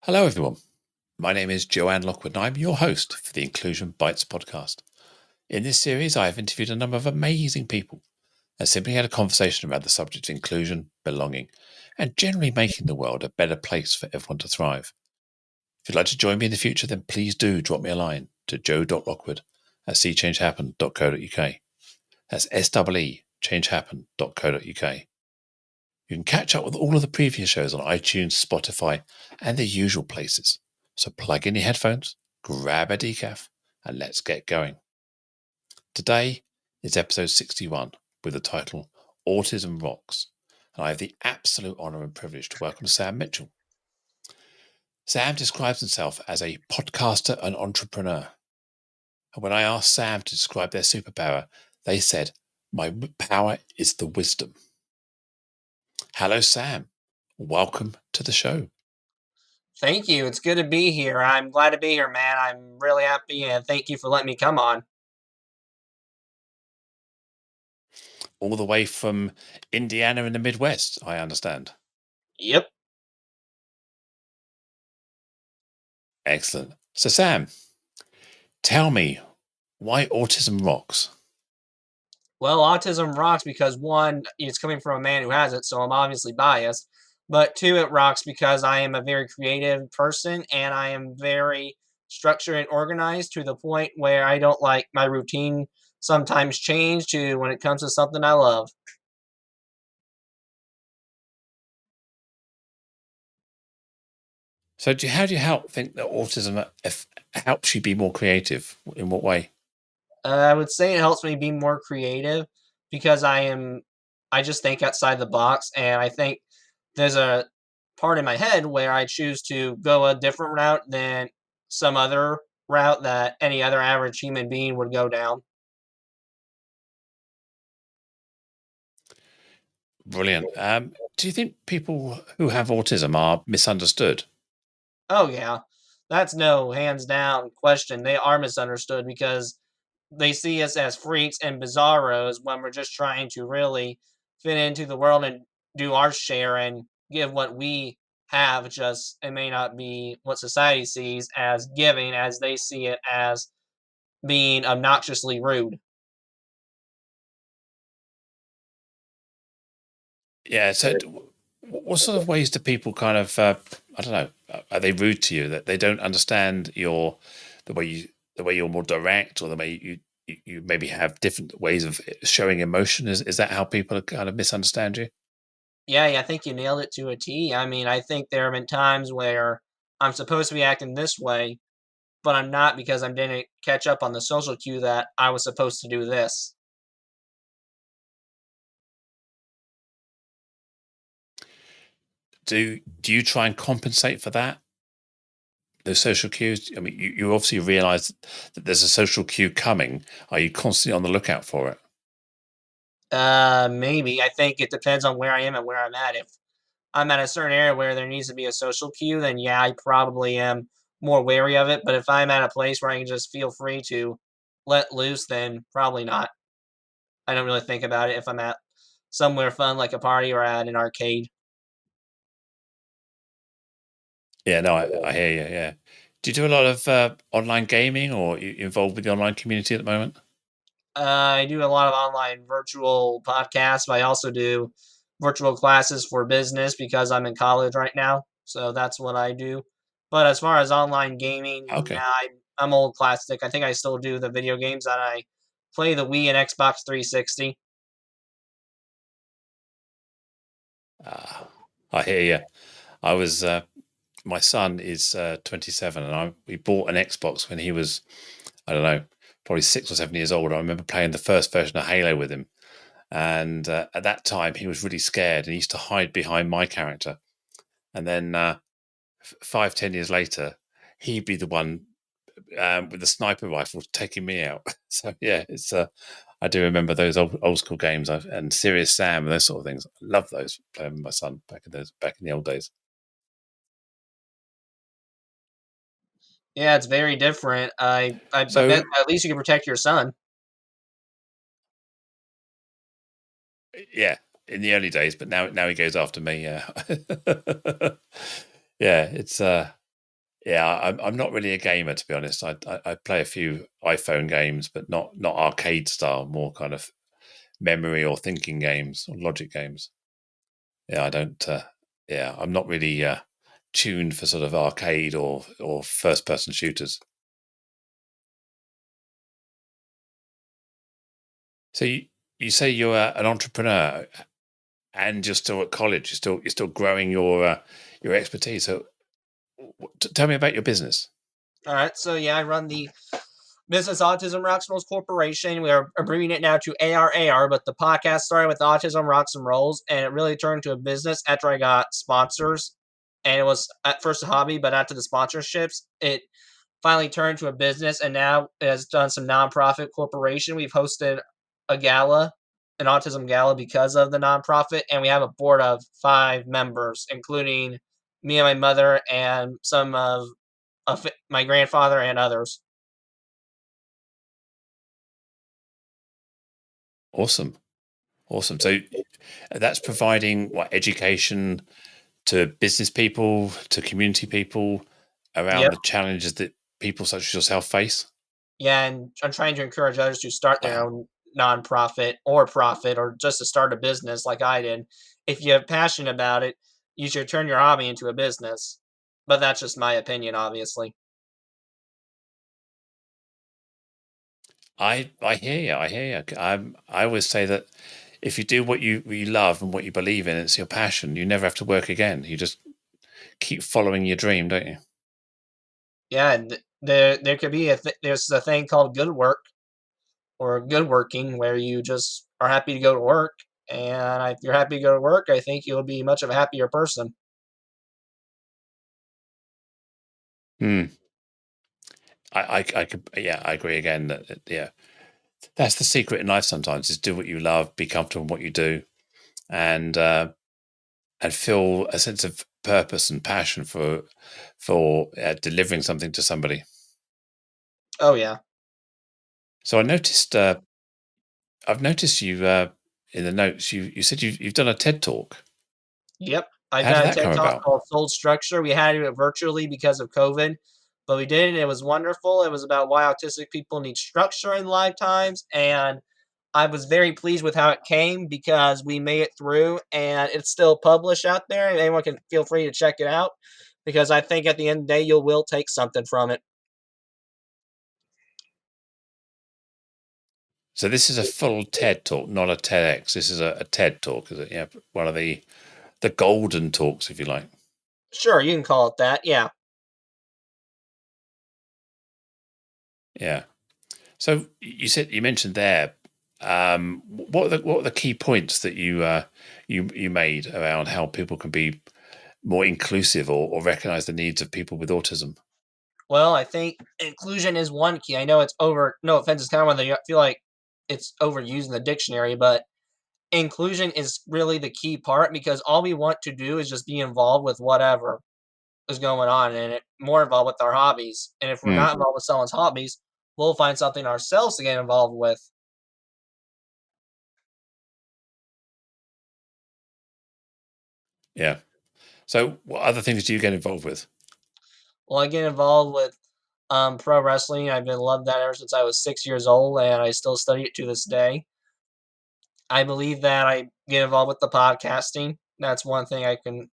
Hello, everyone. My name is Joanne Lockwood, and I'm your host for the Inclusion Bites podcast. In this series, I have interviewed a number of amazing people and simply had a conversation about the subject of inclusion, belonging, and generally making the world a better place for everyone to thrive. If you'd like to join me in the future, then please do drop me a line to joe.lockwood@seechangehappen.co.uk. That's SEE changehappen.co.uk. You can catch up with all of the previous shows on iTunes, Spotify, and the usual places. So plug in your headphones, grab a decaf, and let's get going. Today is episode 61 with the title Autism Rocks, and I have the absolute honour and privilege to welcome Sam Mitchell. Sam describes himself as a podcaster and entrepreneur. And when I asked Sam to describe their superpower, they said, "My power is the wisdom." Hello, Sam. Welcome to the show. Thank you. It's good to be here. I'm glad to be here, man. I'm really happy, and thank you for letting me come on. All the way from Indiana in the Midwest, I understand. Yep. Excellent. So, Sam, tell me why Autism Rocks. Well, autism rocks because one, it's coming from a man who has it, so I'm obviously biased. But two, it rocks because I am a very creative person and I am very structured and organized to the point where I don't like my routine sometimes change to when it comes to something I love. So, how do you think that autism helps you be more creative? In what way? I would say it helps me be more creative because I just think outside the box, and I think there's a part in my head where I choose to go a different route than some other route that any other average human being would go down. Brilliant. Do you think people who have autism are misunderstood? Oh yeah, that's no hands down question. They are misunderstood because they see us as freaks and bizarros when we're just trying to really fit into the world and do our share and give what we have. Just it may not be what society sees as giving, as they see it as being obnoxiously rude. Yeah. So, what sort of ways do people kind of, I don't know, are they rude to you that they don't understand the way you, the way you're more direct, or the way you maybe have different ways of showing emotion? Is that how people kind of misunderstand you? Yeah, I think you nailed it to a T. I mean, I think there have been times where I'm supposed to be acting this way, but I'm not because I didn't catch up on the social cue that I was supposed to do this. Do you try and compensate for that? Those social cues. I mean, you obviously realize that there's a social cue coming. Are you constantly on the lookout for it? Maybe. I think it depends on where I am and where I'm at. If I'm at a certain area where there needs to be a social cue, then yeah, I probably am more wary of it. But if I'm at a place where I can just feel free to let loose, then probably not. I don't really think about it if I'm at somewhere fun like a party or at an arcade. Yeah, no, I hear you. Yeah. Do you do a lot of online gaming, or are you involved with the online community at the moment? I do a lot of online virtual podcasts, but I also do virtual classes for business because I'm in college right now. So that's what I do. But as far as online gaming, nah, Okay. I'm old classic. I think I still do the video games that I play the Wii and Xbox 360. Ah, I hear you. I was my son is 27, and we bought an Xbox when he was, I don't know, probably 6 or 7 years old. I remember playing the first version of Halo with him, and at that time he was really scared and he used to hide behind my character. And then 5, 10 years later, he'd be the one with the sniper rifle taking me out. So yeah, it's I do remember those old school games and Serious Sam and those sort of things. I love those playing with my son back in the old days. Yeah, it's very different. I bet So at least you can protect your son. yeah, in the early days, but now he goes after me. Yeah, yeah, it's Yeah, I'm not really a gamer, to be honest. I play a few iPhone games, but not arcade style, more kind of memory or thinking games or logic games. Yeah, I don't. Yeah, I'm not really tuned for sort of arcade or first person shooters. So you say you're an entrepreneur and you're still at college. You're still growing your expertise. So tell me about your business. All right, so yeah, I run the business Autism Rocks Corporation. We are abbreviating it now to ARAR, but the podcast started with Autism Rocks and Rolls, and it really turned to a business after I got sponsors. And it was at first a hobby, but after the sponsorships, it finally turned to a business, and now it has done some nonprofit corporation. We've hosted a gala, an autism gala, because of the nonprofit, and we have a board of 5 members, including me and my mother and some of my grandfather and others. Awesome, awesome. So that's providing what education to business people, to community people around Yep. the challenges that people such as yourself face. Yeah, and I'm trying to encourage others to start their Wow. own nonprofit or profit or just to start a business like I did. If you have passion about it, you should turn your hobby into a business. But that's just my opinion, obviously. I hear you. I hear you. I always say that if you do what you love and what you believe in, it's your passion. You never have to work again. You just keep following your dream, don't you? Yeah, and there could be there's a thing called good work or good working where you just are happy to go to work. And if you're happy to go to work, I think you'll be much of a happier person. Hmm. I could, yeah, I agree again that yeah, that's the secret in life. Sometimes is do what you love, be comfortable in what you do, and uh, and feel a sense of purpose and passion for delivering something to somebody. Oh yeah. So I've noticed you in the notes. You said you've done a TED talk. Yep. I've How did got a that TED come Talk about? called Soul Structure. We had it virtually because of COVID, but we did it. It was wonderful. It was about why autistic people need structure in lifetimes. And I was very pleased with how it came because we made it through and it's still published out there. And anyone can feel free to check it out because I think at the end of the day, you will take something from it. So this is a full TED talk, not a TEDx. This is a TED talk, is it? Yeah, one of the golden talks, if you like. Sure, you can call it that. Yeah. Yeah. So you mentioned there. What are the key points that you made around how people can be more inclusive or recognize the needs of people with autism? Well, I think inclusion is one key. I know it's over, no offense, it's kind of one that you feel like it's overused in the dictionary, but inclusion is really the key part because all we want to do is just be involved with whatever is going on and more involved with our hobbies. And if we're Mm, not involved with someone's hobbies, we'll find something ourselves to get involved with. yeah. So what other things do you get involved with? Well, I get involved with pro wrestling. I've been loved that ever since I was 6 years old, and I still study it to this day. I believe that I get involved with the podcasting. That's one thing I can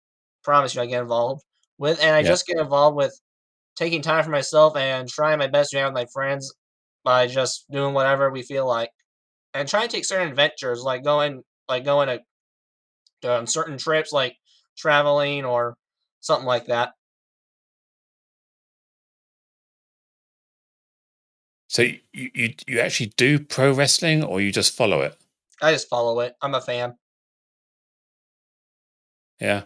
promise you I get involved with, and I Yeah. just get involved with taking time for myself and trying my best to hang out with my friends by just doing whatever we feel like, and trying to take certain adventures, like going to on certain trips, like traveling or something like that. So you actually do pro wrestling, or you just follow it? I just follow it. I'm a fan. Yeah.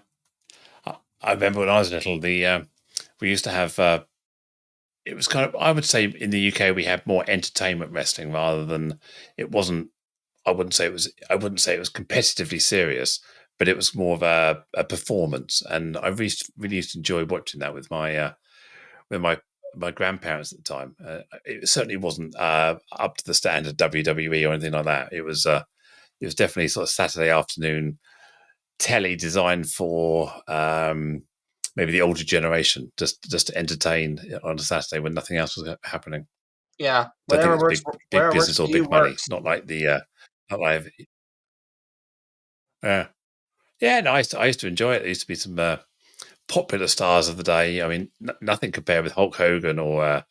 I remember when I was little, the we used to have. It was kind of, I would say, in the UK we had more entertainment wrestling rather than it wasn't. I wouldn't say it was. I wouldn't say it was competitively serious, but it was more of a performance, and I really used to enjoy watching that with my grandparents at the time. It certainly wasn't up to the standard of WWE or anything like that. It was definitely sort of Saturday afternoon telly designed for maybe the older generation, just to entertain on a Saturday when nothing else was happening. Yeah, Don't think whatever it's works. big Whatever works business for or you big money. works. Not like not like yeah. Yeah, no, I used to enjoy it. There used to be some popular stars of the day. I mean, nothing compared with Hulk Hogan or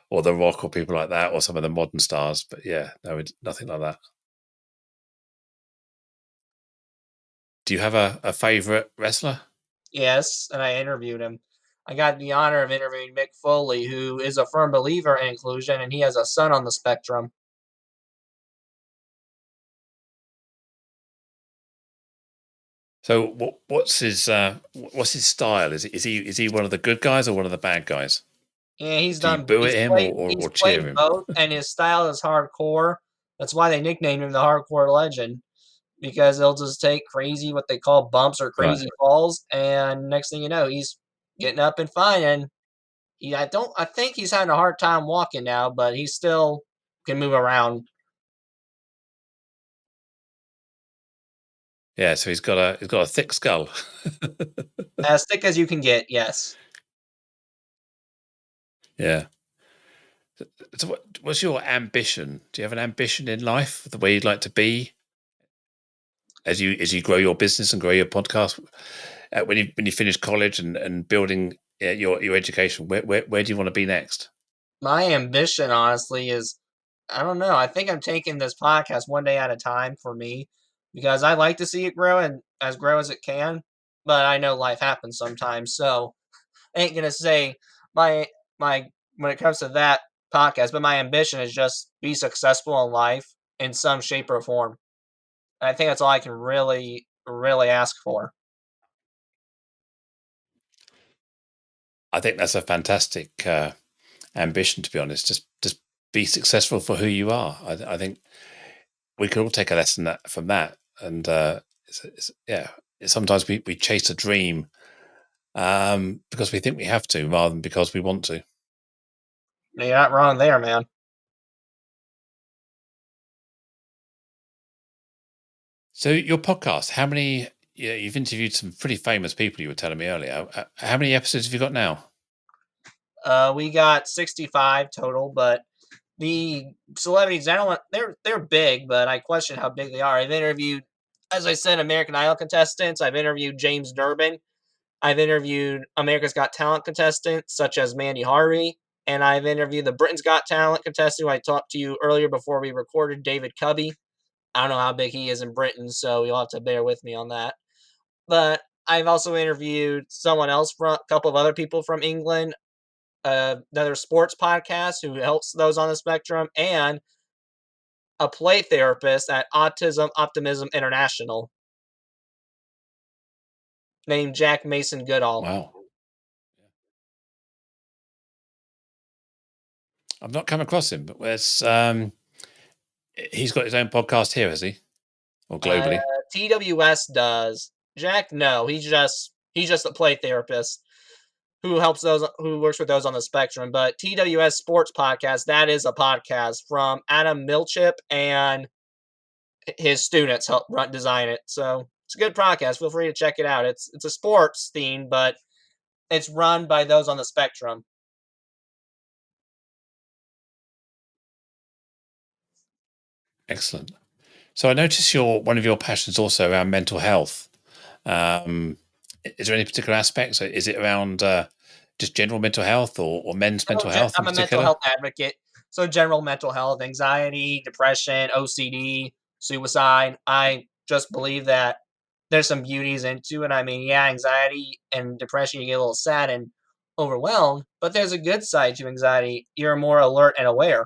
The Rock or people like that, or some of the modern stars. But yeah, no, nothing like that. Do you have a favorite wrestler? Yes, and I interviewed him. I got the honor of interviewing Mick Foley, who is a firm believer in inclusion, and he has a son on the spectrum. So what's his style? Is he one of the good guys or one of the bad guys? Yeah, Do you boo at him he's or cheer played him? both, and his style is hardcore. That's why they nicknamed him the Hardcore Legend, because he'll just take crazy what they call bumps or Right. crazy falls, and next thing you know, he's getting up and fine. And I think he's having a hard time walking now, but he still can move around Yeah, so he's got a thick skull. as thick as you can get. Yes. Yeah. So what's your ambition? Do you have an ambition in life, the way you'd like to be as you grow your business and grow your podcast? When you finish college and building your education, where do you want to be next? My ambition, honestly, is I don't know. I think I'm taking this podcast one day at a time for me because I like to see it grow and as grow as it can. But I know life happens sometimes, so I ain't gonna say my my when it comes to that podcast. But my ambition is just be successful in life in some shape or form. And I think that's all I can really ask for. I think that's a fantastic ambition, to be honest. Just be successful for who you are. I think we could all take a lesson from that. And yeah, sometimes we chase a dream because we think we have to, rather than because we want to. You're not wrong there, man. So your podcast, how many? Yeah, you've interviewed some pretty famous people. You were telling me earlier. How many episodes have you got now? We got 65 total, but the celebrities, I don't want they're big, but I question how big they are. I've interviewed, as I said, American Idol contestants. I've interviewed James Durbin. I've interviewed America's Got Talent contestants such as Mandy Harvey, and I've interviewed the Britain's Got Talent contestant who I talked to you earlier before we recorded, David Cubby. I don't know how big he is in Britain, so you'll have to bear with me on that. But I've also interviewed someone else from a couple of other people from England, another sports podcast who helps those on the spectrum, and a play therapist at Autism Optimism International named Jack Mason Goodall. Wow, I've not come across him, but he's got his own podcast here, has he, or Uh, globally? TWS does. Jack, no, he's just a play therapist who helps those who works with those on the spectrum. But TWS Sports Podcast, that is a podcast from Adam Milchip and his students help design it. So it's a good podcast. Feel free to check it out. It's a sports theme, but it's run by those on the spectrum. Excellent. So I notice one of your passions also around mental health. Um, is there any particular aspects? Is it around just general mental health or men's mental health in I'm a mental particular? health advocate. So general mental health, anxiety, depression, OCD, suicide. I just believe that there's some beauties into it. I mean, yeah, anxiety and depression, you get a little sad and overwhelmed, but there's a good side to anxiety. You're more alert and aware.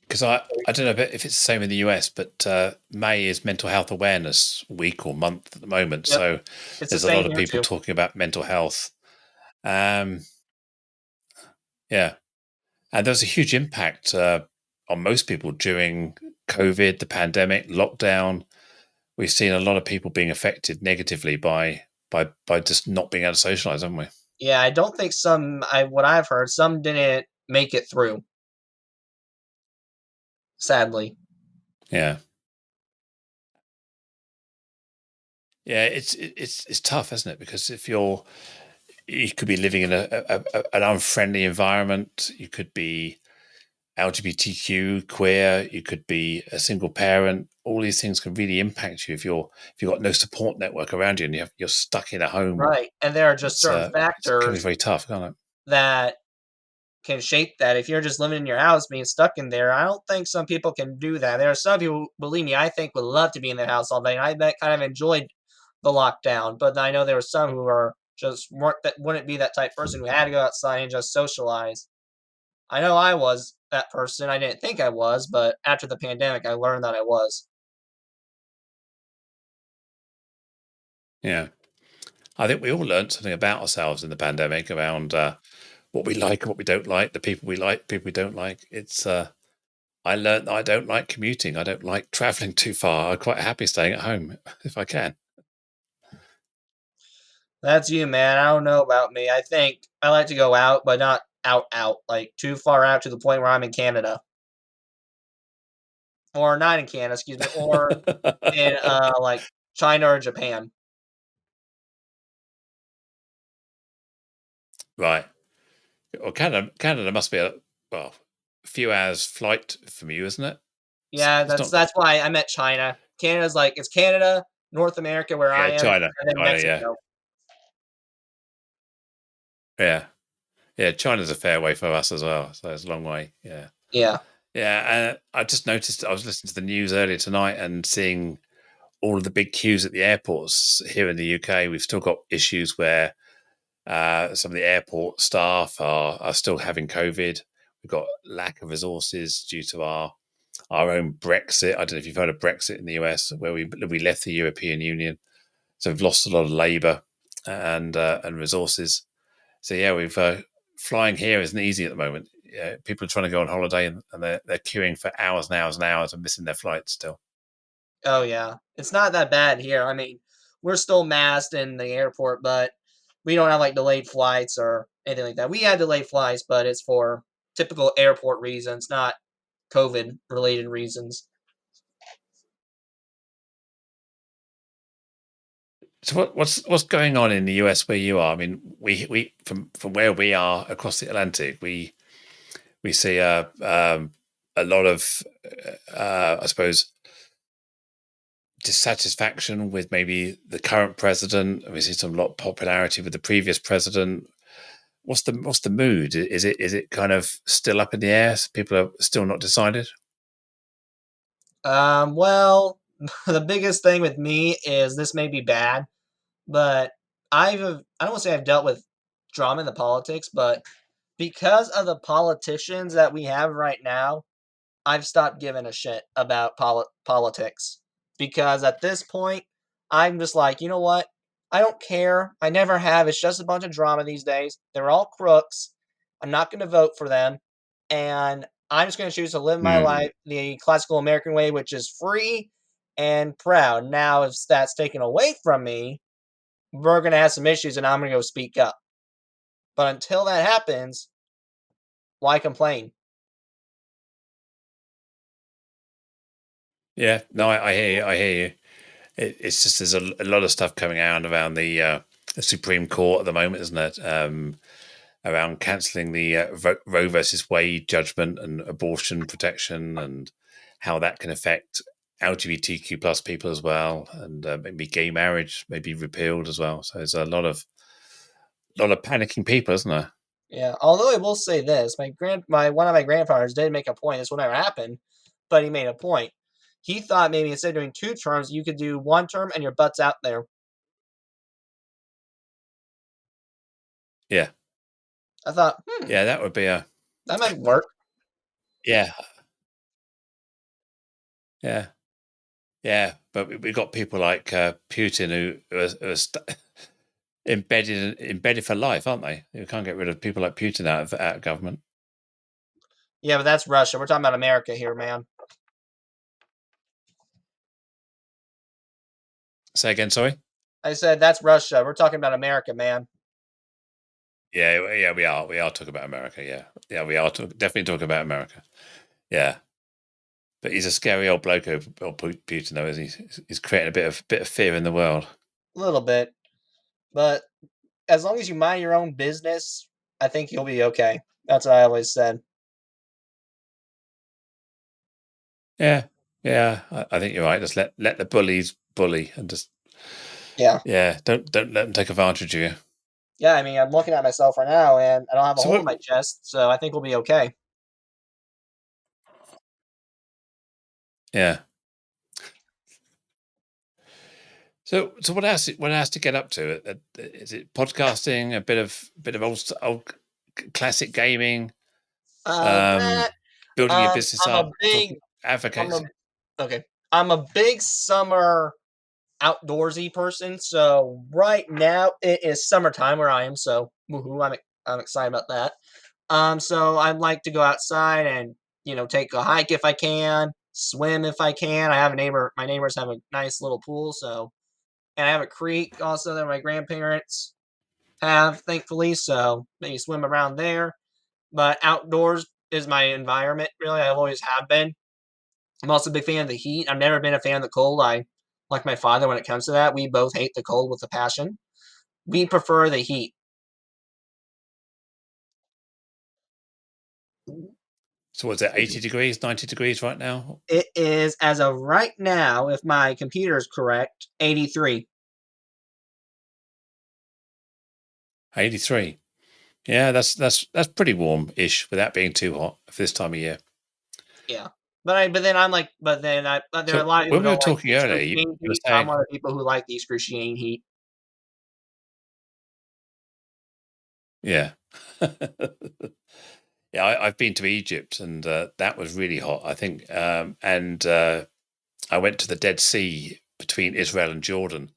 Because I don't know if it's the same in the US, but May is Mental Health Awareness Week or month at the moment. Yep, So it's the there's a lot same of here people too. talking about mental health. Um, yeah, and there was a huge impact on most people during COVID, the pandemic, lockdown. We've seen a lot of people being affected negatively by just not being able to socialize, haven't we? Yeah, I don't think what I've heard, some didn't make it through, sadly. Yeah. Yeah, it's tough, isn't it? Because if you could be living in an unfriendly environment, you could be LGBTQ, queer, you could be a single parent. All these things can really impact you if you've got no support network around you and you're stuck in a home. Right. And there are just It's certain it can be factors very tough, can't it? that can shape that. If you're just living in your house being stuck in there, I don't think some people can do that. There are some people, believe me, I think would love to be in their house all day. And I bet kind of enjoyed the lockdown. But I know there were some who are just weren't that wouldn't be that type of person who had to go outside and just socialize. I know I was that person. I didn't think I was, but after the pandemic I learned that I was. Yeah. I think we all learned something about ourselves in the pandemic around what we like and what we don't like, the people we like, people we don't like. It's I learned that I don't like commuting. I don't like traveling too far. I'm quite happy staying at home if I can. That's you, man. I don't know about me. I think I like to go out, but not out, like too far out to the point where I'm in Canada. Or not in Canada, excuse me, or in like China or Japan. Right. Well, Canada must be a few hours flight from you, isn't it? Yeah, It's that's not. that's why I meant China. Canada's like it's Canada, North America where I Yeah, am, China. and then China. Yeah. Mexico. Yeah. Yeah. China's a fair way for us as well. So it's a long way. Yeah. Yeah. Yeah. I just noticed. I was listening to the news earlier tonight and seeing all of the big queues at the airports here in the UK. We've still got issues where some of the airport staff are still having COVID. We've got lack of resources due to our own Brexit. I don't know if you've heard of Brexit in the US, where we left the European Union, so we've lost a lot of labour and resources. So yeah, we've flying here isn't easy at the moment. Yeah, people are trying to go on holiday and they're queuing for hours and hours and hours and missing their flights still. Oh yeah. It's not that bad here. I mean, we're still masked in the airport, but we don't have like delayed flights or anything like that. We had delayed flights, but it's for typical airport reasons, not COVID related reasons. So what's going on in the US where you are? I mean, we from where we are across the Atlantic, we see a lot of I suppose dissatisfaction with maybe the current president. We see some lot of popularity with the previous president. What's the mood? Is it kind of still up in the air? So people are still not decided. Well, the biggest thing with me is this may be bad, but I don't want to say I've dealt with drama in the politics, but because of the politicians that we have right now, I've stopped giving a shit about politics because at this point, I'm just like, you know what? I don't care. I never have. It's just a bunch of drama these days. They're all crooks. I'm not going to vote for them. And I'm just going to choose to live my Hmm. life the classical American way, which is free and proud. Now, if that's taken away from me, we're going to have some issues and I'm going to go speak up. But until that happens, why complain? Yeah, no, I hear you. I hear you. It's just there's a lot of stuff coming out around the Supreme Court at the moment, isn't it? Around cancelling the Roe versus Wade judgment and abortion protection and how that can affect LGBTQ plus people as well, and maybe gay marriage may be repealed as well. So there's a lot of panicking people, isn't there? Yeah, although I will say this, my one of my grandfathers did make a point. This will never happen, but he made a point. He thought maybe instead of doing 2 terms, you could do 1 term and your butt's out there. Yeah, I thought, yeah, that would be a that might work. yeah, yeah, yeah. But we've got people like Putin who are embedded for life, aren't they? You can't get rid of people like Putin out of government. Yeah, but that's Russia. We're talking about America here, man. Say again, sorry. I said that's Russia. We're talking about America, man. Yeah, yeah, we are talking about America. Yeah, yeah, we are definitely talking about America. Yeah, but he's a scary old bloke, old Putin, though, isn't he? He's creating a bit of fear in the world. a little bit, but as long as you mind your own business, I think you'll be okay. That's what I always said. Yeah, yeah. I think you're right. Just let the bullies bully, and just Yeah. yeah, don't let them take advantage of you. Yeah, I mean, I'm looking at myself right now and I don't have a So hole in what? my chest, so I think we'll be okay. Yeah. So what else? What else to get up to? Is it podcasting? A bit of old classic gaming? That Building your business I'm a up? big Talking I'm a advocates? okay. I'm a big summer outdoorsy person, so right now it is summertime where I am, so woohoo, I'm excited about that. So I'd like to go outside and, take a hike if I can, swim if I can. I have a neighbor My neighbors have a nice little pool, so and I have a creek also that my grandparents have, thankfully, so maybe swim around there. But outdoors is my environment, really. I always have been. I'm also a big fan of the heat. I've never been a fan of the cold. I like my father when it comes to that. We both hate the cold with a passion. We prefer the heat. So what's it? 80 degrees, 90 degrees right now? It is, as of right now, if my computer is correct, 83. 83. Yeah, that's pretty warm-ish without being too hot for this time of year. Yeah. But there are a So lot of people when who we were don't like talking the earlier, you excruciating were heat. I'm saying, one of the people who like the excruciating heat. yeah. Yeah, I've been to Egypt, and that was really hot, I think. And I went to the Dead Sea between Israel and Jordan,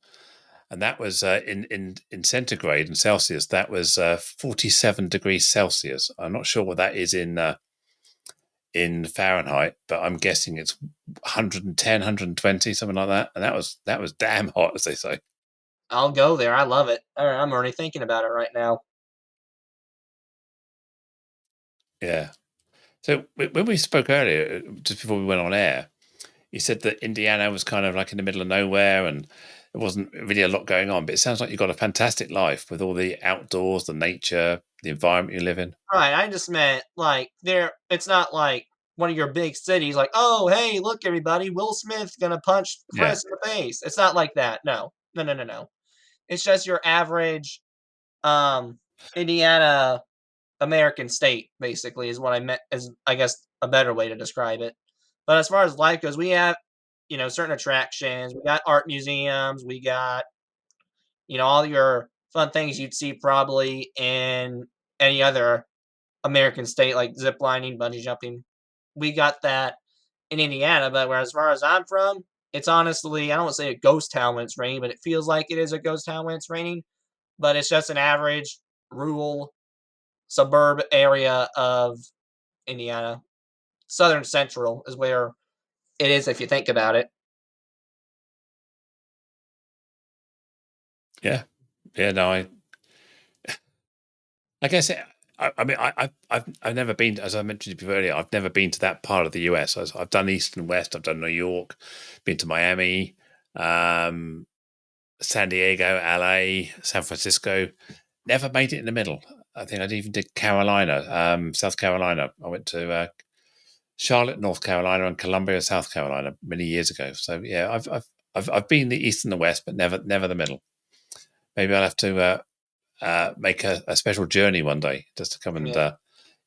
and that was in centigrade and Celsius. That was 47 degrees Celsius. I'm not sure what that is in Fahrenheit, but I'm guessing it's 110, 120, something like that. And that was damn hot, as they say. I'll go there. I love it. I'm already thinking about it right now. Yeah. So when we spoke earlier, just before we went on air, you said that Indiana was kind of like in the middle of nowhere and there wasn't really a lot going on. But it sounds like you've got a fantastic life with all the outdoors, the nature, the environment you live in. Right. I just meant like it's not like one of your big cities, like, oh, hey, look, everybody, Will Smith gonna punch Yeah. Chris in the face. It's not like that. No. No, no, no, no. It's just your average um Indiana American state, basically, is what I meant, is I guess a better way to describe it. But as far as life goes, we have, certain attractions. We got art museums. We got, all your fun things you'd see probably in any other American state, like zip lining, bungee jumping. We got that in Indiana, but where as far as I'm from, it's honestly, I don't want to say a ghost town when it's raining, but it feels like it is a ghost town when it's raining. But it's just an average rural suburb area of Indiana. Southern Central is where it is if you think about it. Yeah. Yeah. No, I guess I mean, I've never been, as I mentioned before earlier, I've never been to that part of the US. I've done East and West. I've done New York, been to Miami, um, San Diego, LA, San Francisco. Never made it in the middle. I think I even did Carolina, South Carolina. I went to Charlotte, North Carolina, and Columbia, South Carolina, many years ago. So yeah, I've been the East and the West, but never the middle. Maybe I'll have to make a special journey one day just to come and Yeah.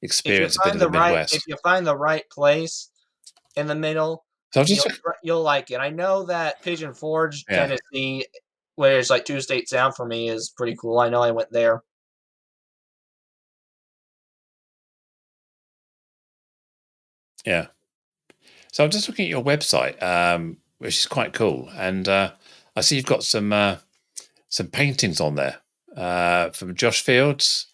experience a bit of the If Midwest. you find the right place in the middle, So I'll just you'll like it. I know that Pigeon Forge, yeah, Tennessee, where it's like 2 states down from me, is pretty cool. I know I went there. yeah. So I'm just looking at your website, which is quite cool, and I see you've got some paintings on there from Josh Fields.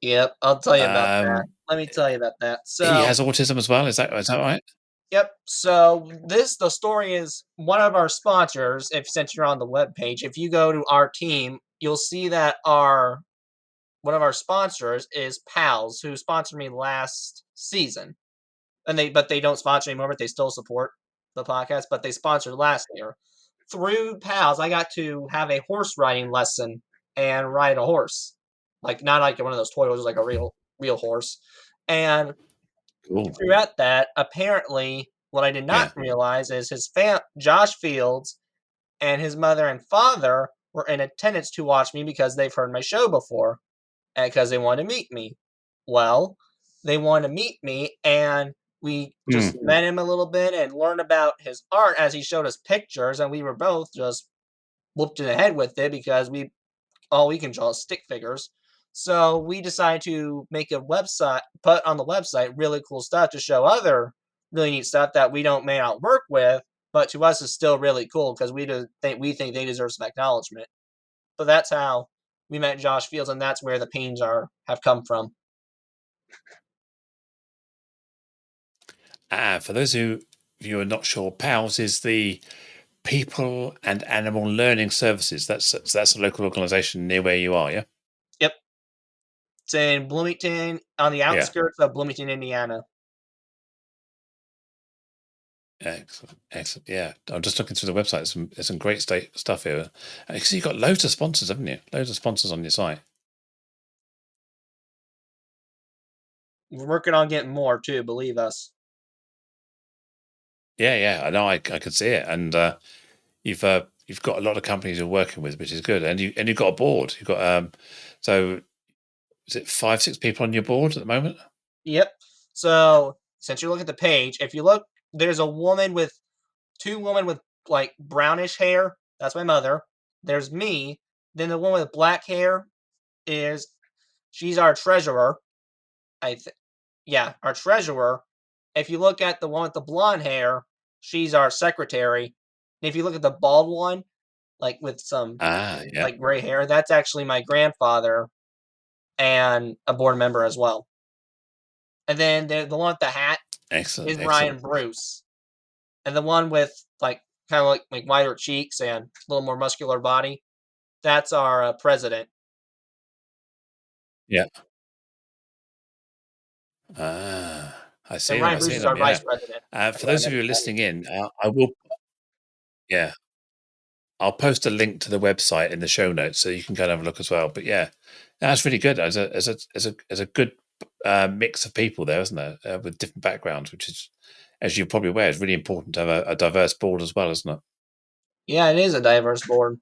Yep, I'll tell you about that. Um, Let me tell you about that. he So, has autism as well. Is that right? yep. So the story is one of our sponsors. If since you're on the web page, if you go to our team, you'll see that our one of our sponsors is Pals, who sponsored me last season, and they don't sponsor anymore, but they still support the podcast. But they sponsored last year. through pals, I got to have a horse riding lesson and ride a horse, like not like one of those toy horses, like a real horse. And Cool. throughout that, apparently, what I did not Yeah. realize is Josh Fields and his mother and father were in attendance to watch me because they've heard my show before and because they wanted to meet me. Well, they wanted to meet me, and we just Mm. met him a little bit and learned about his art as he showed us pictures, and we were both just whooped in the head with it because we all we can draw is stick figures. So we decided to make a website, put on the website really cool stuff to show other really neat stuff that we don't may not work with, but to us is still really cool because we think they deserve some acknowledgement. So that's how we met Josh Fields, and that's where the pains are have come from. For those who you are not sure, PALS is the People and Animal Learning Services. That's a local organisation near where you are. Yeah. Yep, it's in Bloomington, on the Yeah. outskirts of Bloomington, Indiana. Excellent. Excellent. Yeah. I'm just looking through the website. There's some great stuff here. So you've got loads of sponsors, haven't you? Loads of sponsors on your site. We're working on getting more too, believe us. Yeah. Yeah. I know. I could see it. And you've got a lot of companies you're working with, which is good. And you've got a board. You've got so is it 5, 6 people on your board at the moment? Yep. So since you look at the page, if you look, there's a woman with two women with like brownish hair. That's my mother. There's me. Then the woman with black hair is she's our treasurer. I think yeah, our treasurer. If you look at the one with the blonde hair, she's our secretary. And if you look at the bald one, like with some Ah, yeah. like gray hair, that's actually my grandfather and a board member as well. And then the one with the hat Excellent. is Ryan Excellent. Bruce. And the one with like kind of like wider cheeks and a little more muscular body, that's our president. Yeah. I And see them. Ryan I Bruce see is our them. vice Yeah. president. For Forgot I those of you who mentioned are that. listening in, I will. Yeah. I'll post a link to the website in the show notes so you can kind of have a look as well. But yeah, that's really good. As a good mix of people there, isn't there, with different backgrounds, which is, as you're probably aware, is really important to have a diverse board as well, isn't it? Yeah, it is a diverse board.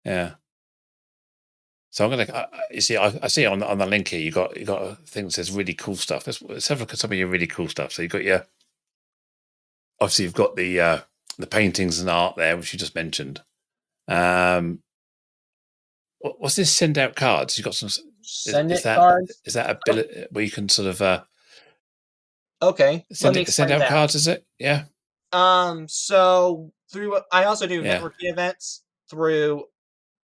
Yeah. So I'm gonna. You see, I see on the link here. You got a thing that says really cool stuff. Let's have a look at some of your really cool stuff. So you got your obviously you've got the paintings and art there, which you just mentioned. Um, what's this? Send out cards. You got some. Send Is it that cards. ability where you can sort of Okay, let me send explain out that. cards? Is it? Yeah. So through I also do Yeah. networking events through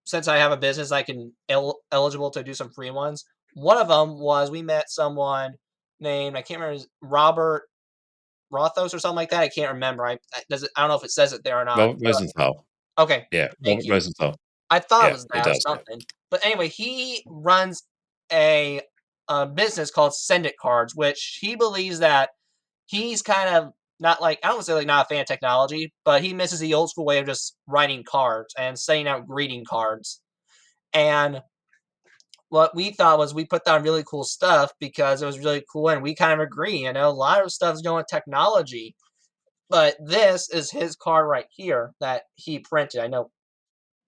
since I have a business, I can eligible to do some free ones. One of them was we met someone named I can't remember Robert Rothos or something like that. I can't remember. I don't know if it says it there or not. Robert Rosenthal. Okay, Yeah. thank Robert you. Rosenthal. I thought it Yeah. was It that or does. Yeah. something. But anyway, he runs a business called Send It Cards, which he believes that he's kind of not like I don't want to say like not a fan of technology, but he misses the old school way of just writing cards and sending out greeting cards. And what we thought was we put down really cool stuff because it was really cool, and we kind of agree. You know, a lot of stuff is going with technology, but this is his card right here that he printed. I know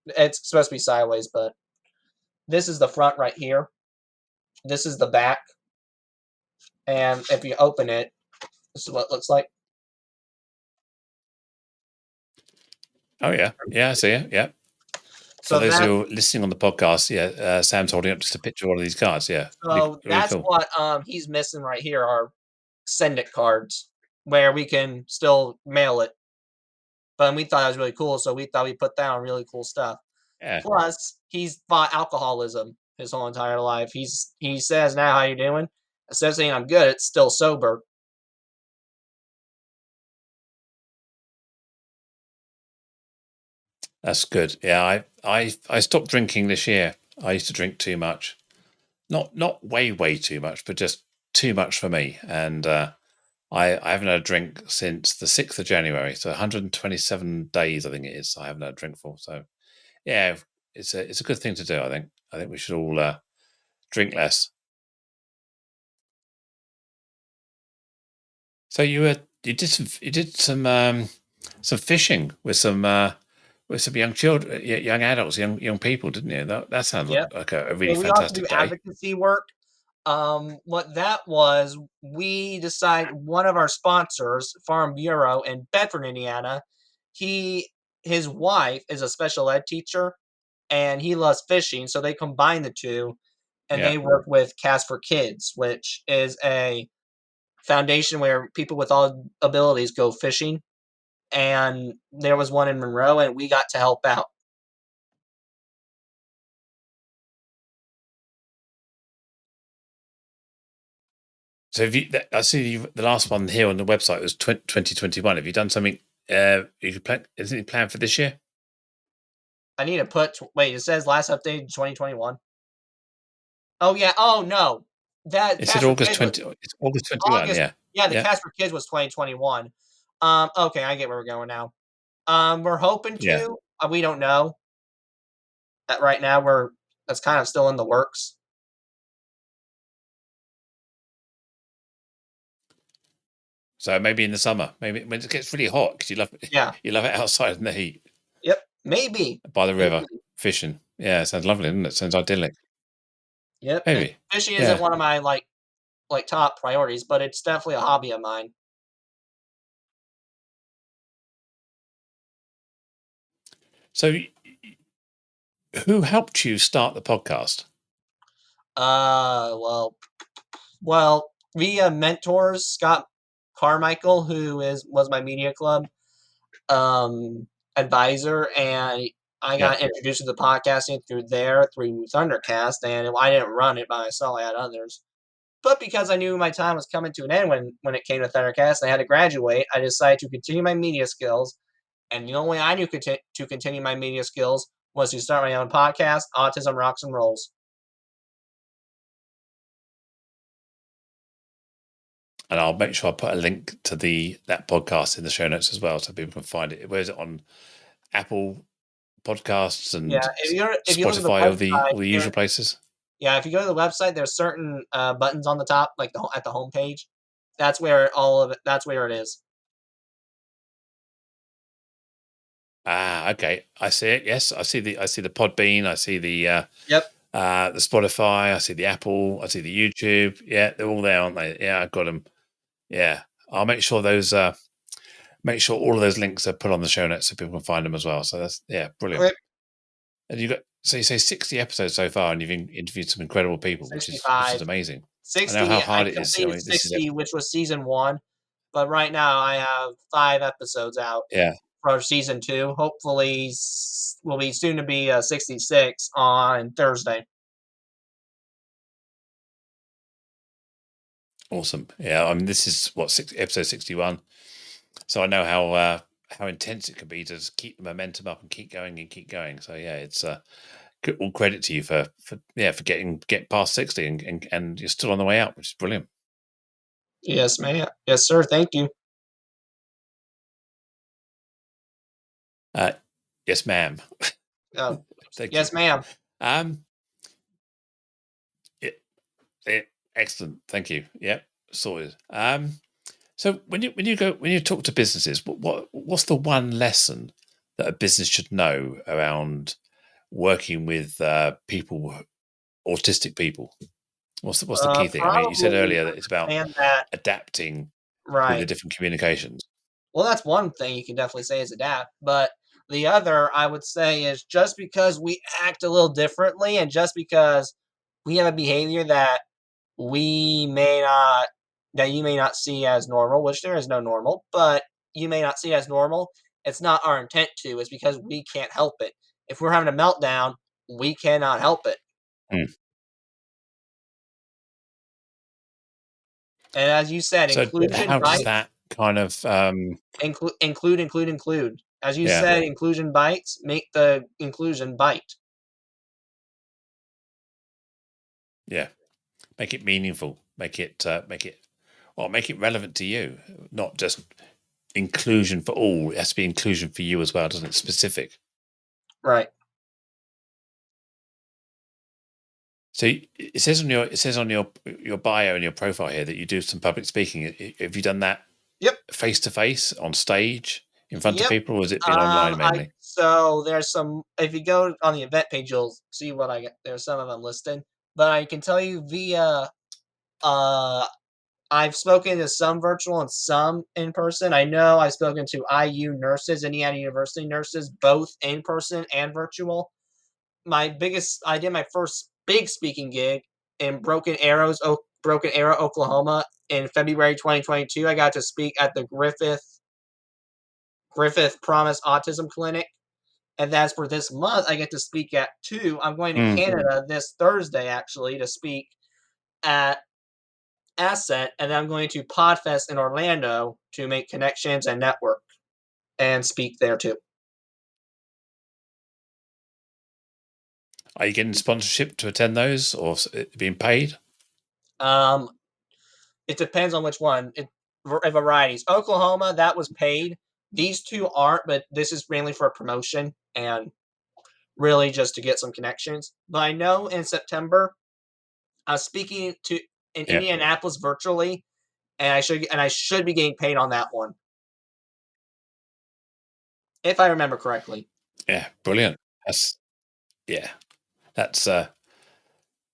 it's supposed to be sideways, but this is the front right here. This is the back, and if you open it, this is what it looks like. Oh yeah. Yeah. I see it. Yeah. For So those that who are listening on the podcast, yeah, Sam's holding up just a picture of one of these cards. Yeah. Really, so really that's cool. what he's missing right here are send it cards where we can still mail it. But we thought that was really cool, so we thought we put down really cool stuff. Yeah. Plus, he's fought alcoholism his whole entire life. He says now, "How you doing?" Instead of saying I'm good, it's still sober. That's good. Yeah. I stopped drinking this year. I used to drink too much. Not way too much, but just too much for me. And I haven't had a drink since the 6th of January, so 127 days I think it is. I haven't had a drink for. So yeah, it's a good thing to do. I think we should all drink less. So you did some fishing with some young children, young adults, young people, didn't you? That sounds Yep. like a really Well, we also do fantastic day. advocacy work. What that was, we decided one of our sponsors, Farm Bureau in Bedford, Indiana, he his wife is a special ed teacher and he loves fishing, so they combined the two and Yeah. they work with Cast for Kids, which is a foundation where people with all abilities go fishing. And there was one in Monroe, and we got to help out. So I see the last one here on the website was 2021. Have you done something? You could plan? Is it planned for this year? I need to put. Wait, it says last update 2021. Oh yeah. Oh no, that It said Cast for August Kids was 20. It's August 21. August. Yeah. Yeah, the Yeah. Cast for Kids was 2021. Okay, I get where we're going now. We're hoping Yeah. to. We don't know. Right now, that's kind of still in the works. So maybe in the summer, maybe when it gets really hot, because Yeah. you love it outside in the heat Yep. Maybe. by the river Maybe. fishing. Yeah, it sounds lovely, doesn't it? Sounds idyllic. Yep. And Maybe. fishing isn't Yeah. one of my like top priorities, but it's definitely a hobby of mine. So who helped you start the podcast? Well, via mentors, Scott Carmichael, who is was my media club advisor, and I Yeah. got introduced to the podcasting through Thundercast, and I didn't run it by myself; I had others. But because I knew my time was coming to an end when it came to Thundercast, and I had to graduate, I decided to continue my media skills. And the only way I knew to continue my media skills was to start my own podcast, Autism Rocks and Rolls. And I'll make sure I put a link to that podcast in the show notes as well, so people can find it. Where is it on Apple Podcasts Yeah, and if you look at the Spotify, website, all the usual places? yeah, if you go to the website, there's certain buttons on the top, like at the homepage. That's where it is. Ah, okay. I see it. Yes, I see the Podbean. I see Yep. the Spotify. I see the Apple. I see the YouTube. Yeah, they're all there, aren't they? Yeah, I've got them. Yeah, I'll make sure make sure all of those links are put on the show notes so people can find them as well. So that's brilliant. Okay. And you say 60 episodes so far, and you've interviewed some incredible people, which is 65. amazing. I know 60. how I hard it is. I completed mean, this is it. 60, which was season one. But right now, I have 5 episodes out Yeah, for season two. Hopefully, will be soon to be 66 on Thursday. awesome. Yeah, I mean, this is episode 61. So I know how intense it can be to just keep the momentum up and keep going and keep going. So yeah, it's all credit to you for getting past 60 and you're still on the way out, which is brilliant. Yes, ma'am. Yes, sir. Thank you. Uh, yes, ma'am. Oh, Thank you. yes, ma'am. Um, it, excellent. Thank you. Yep, sorted. So when you talk to businesses, what's the one lesson that a business should know around working with autistic people? What's the key thing? I mean, you said Probably earlier that it's about understand that. adapting with the Right. different communications. Well, that's one thing you can definitely say is adapt. But the other, I would say, is just because we act a little differently and just because we have a behavior we may not, that you may not see as normal, which there is no normal, but you may not see as normal. It's not our intent to, it's because we can't help it. If we're having a meltdown, we cannot help it. Hmm. And as you said, So inclusion, how does right? that kind of Include. As you yeah said, inclusion bites. Make the inclusion bite. yeah make it meaningful, make it Well, make it relevant to you, not just inclusion for all. It has to be inclusion for you as well, doesn't it? Specific. Right. So it says on your bio and your profile here that you do some public speaking. Have you done that Yep. face to face on stage in front of Yep. people, or has it been online I mainly? so there's some. If you go on the event page, you'll see what I get. There's some of them listed, but I can tell you via. Uh, I've spoken to some virtual and some in person. I know I've spoken to IU nurses, Indiana University nurses, both in person and virtual. I did my first big speaking gig in Broken Arrow, Oklahoma, in February 2022. I got to speak at the Griffith Promise Autism Clinic, and that's for this month. I get to speak at two. I'm going to Mm. Canada this Thursday actually to speak at Ascent, and then I'm going to Podfest in Orlando to make connections and network and speak there too. Are you getting sponsorship to attend those, or being paid? Um, it depends on which one. Varieties. Oklahoma, that was paid. These two aren't, but this is mainly for promotion and really just to get some connections. But I know in September, I was speaking to in Yeah, Indianapolis virtually, and I should be getting paid on that one if I remember correctly. yeah, brilliant. That's yeah, that's uh,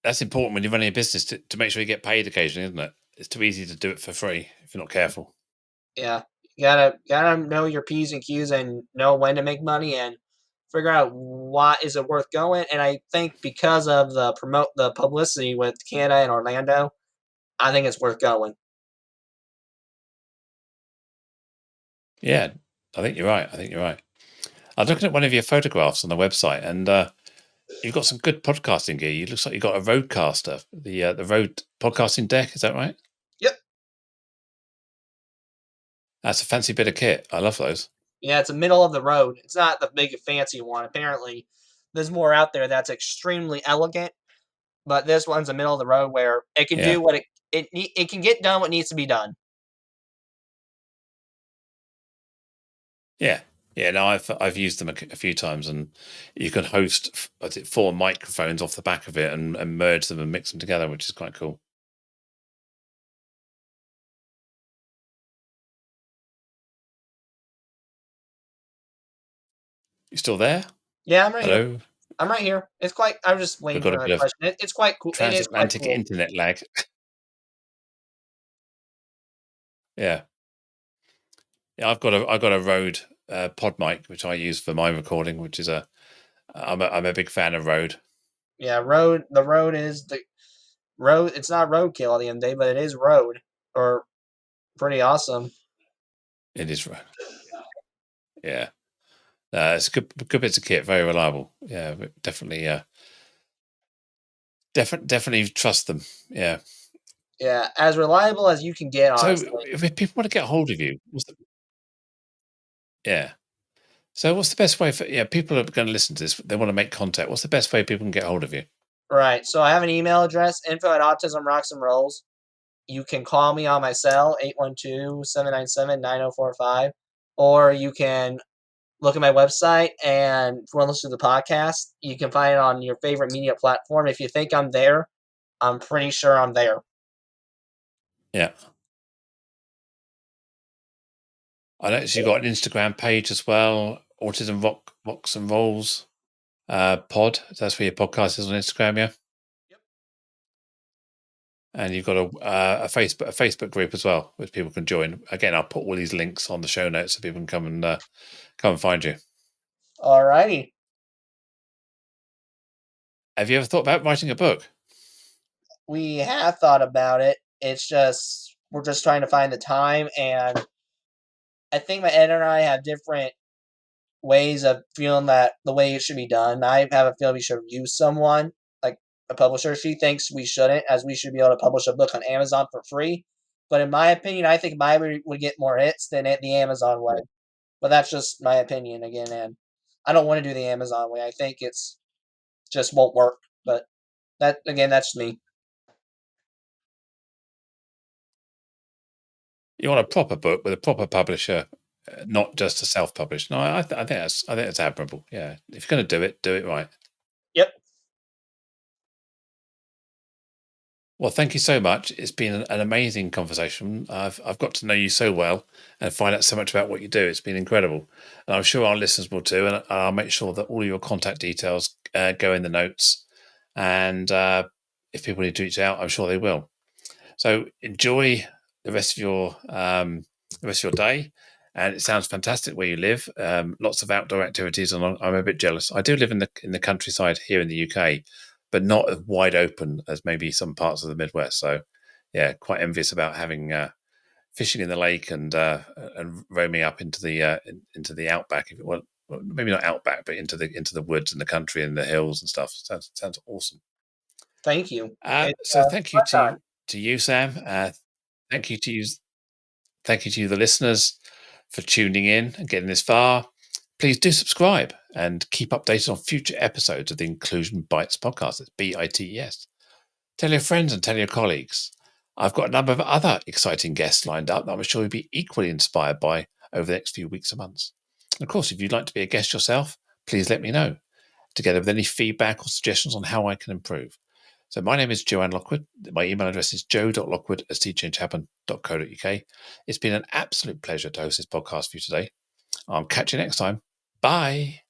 that's important when you're running a business to make sure you get paid occasionally, isn't it? It's too easy to do it for free if you're not careful. Yeah, you gotta know your p's and q's and know when to make money and figure out what is it worth going. And I think because of the publicity with Canada and Orlando, I think it's worth going. Yeah, I think you're right. I think you're right. I was looking at one of your photographs on the website, and you've got some good podcasting gear. You looks like you've got a Rodecaster, the Rode podcasting deck. Is that right? Yep. That's a fancy bit of kit. I love those. Yeah, it's a middle of the road. It's not the big fancy one. Apparently, there's more out there that's extremely elegant, but this one's a middle of the road where it can Yeah, do what it can get done what needs to be done. yeah, yeah. No, I've used them a few times, and you can host what's it, 4 microphones off the back of it and merge them and mix them together, which is quite cool. You still there? Yeah, I'm right here. Hello. I'm right here. It's quite. I'm just We've waiting got for a the bit of question. It's quite cool. It is quite transatlantic cool. internet lag. Yeah, yeah. I've got a Rode pod mic which I use for my recording, which is I'm a big fan of Rode. Yeah, road. The road is the road. It's not roadkill at the end of the day, but it is road or pretty awesome. It is Rode. Yeah, it's a good bits of kit, very reliable. Yeah, but definitely, definitely trust them. Yeah. Yeah, as reliable as you can get, So honestly. if people want to get hold of you, yeah. So what's the best way for people are going to listen to this? They want to make contact. What's the best way people can get hold of you? Right. So I have an email address, info at Autism Rocks and Rolls. You can call me on my cell, 812-797-9045. Or you can look at my website, and if you want to listen to the podcast, you can find it on your favorite media platform. If you think I'm there, I'm pretty sure I'm there. Yeah. I noticed you got an Instagram page as well, Rocks and Rolls pod. That's where your podcast is on Instagram, yeah. Yep. And you've got a Facebook group as well, which people can join. Again, I'll put all these links on the show notes so people can come and find you. Alrighty. Have you ever thought about writing a book? We have thought about it. It's just we're just trying to find the time, and I think my editor and I have different ways of feeling that the way it should be done. I have a feeling we should use someone like a publisher. She thinks we shouldn't, as we should be able to publish a book on Amazon for free. But in my opinion, I think my would get more hits than the Amazon way. But that's just my opinion again, and I don't want to do the Amazon way. I think it's just won't work. But that again, that's me. You want a proper book with a proper publisher, not just a self-published. No, I think that's admirable. Yeah, if you're going to do it right. Yep. Well, thank you so much. It's been an amazing conversation. I've got to know you so well and find out so much about what you do. It's been incredible, and I'm sure our listeners will too. And I'll make sure that all your contact details go in the notes. And if people need to reach out, I'm sure they will. So enjoy the rest of your day. And it sounds fantastic where you live. Lots of outdoor activities, and I'm a bit jealous. I do live in the countryside here in the UK, but not as wide open as maybe some parts of the Midwest. So, yeah, quite envious about having fishing in the lake and roaming up into the outback. If it well, maybe not outback, but into the woods and the country and the hills and stuff. Sounds awesome. Thank you. It's So thank you fun time. to you, Sam. Thank you to you. Thank you to you, the listeners, for tuning in and getting this far. Please do subscribe and keep updated on future episodes of the Inclusion Bites podcast. It's BITES. Tell your friends and tell your colleagues. I've got a number of other exciting guests lined up that I'm sure you'll be equally inspired by over the next few weeks and months. And of course, if you'd like to be a guest yourself, please let me know, together with any feedback or suggestions on how I can improve. So my name is Joanne Lockwood. My email address is joe.lockwood@teachchangehappen.co.uk. It's been an absolute pleasure to host this podcast for you today. I'll catch you next time. Bye.